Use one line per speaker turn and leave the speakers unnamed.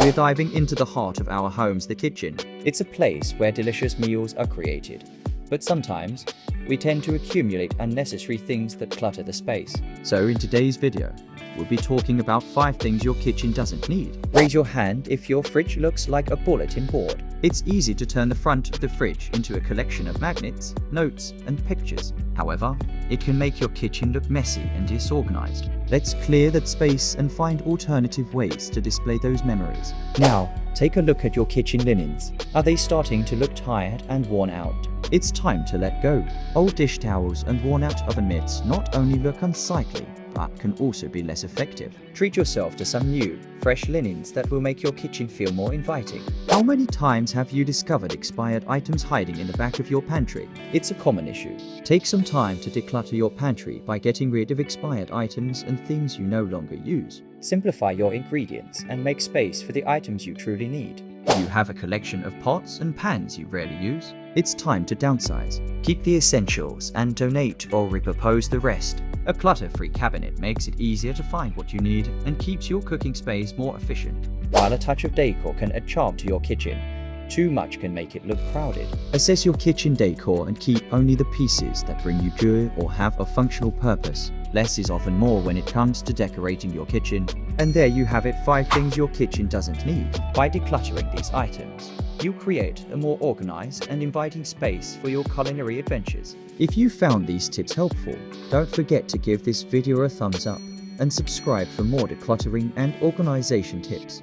We're diving into the heart of our homes, the kitchen. It's a place where delicious meals are created. But sometimes, we tend to accumulate unnecessary things that clutter the space. So in today's video, we'll be talking about 5 things your kitchen doesn't need. Raise your hand if your fridge looks like a bulletin board. It's easy to turn the front of the fridge into a collection of magnets, notes, and pictures. However, it can make your kitchen look messy and disorganized. Let's clear that space and find alternative ways to display those memories. Now, take a look at your kitchen linens. Are they starting to look tired and worn out? It's time to let go. Old dish towels and worn-out oven mitts not only look unsightly, but can also be less effective. Treat yourself to some new, fresh linens that will make your kitchen feel more inviting. How many times have you discovered expired items hiding in the back of your pantry? It's a common issue. Take some time to declutter your pantry by getting rid of expired items and things you no longer use. Simplify your ingredients and make space for the items you truly need. Do you have a collection of pots and pans you rarely use? It's time to downsize. Keep the essentials and donate or repurpose the rest. A clutter-free cabinet makes it easier to find what you need and keeps your cooking space more efficient. While a touch of decor can add charm to your kitchen, too much can make it look crowded. Assess your kitchen decor and keep only the pieces that bring you joy or have a functional purpose. Less is often more when it comes to decorating your kitchen. And there you have it, 5 things your kitchen doesn't need. By decluttering these items, you create a more organized and inviting space for your culinary adventures. If you found these tips helpful, don't forget to give this video a thumbs up and subscribe for more decluttering and organization tips.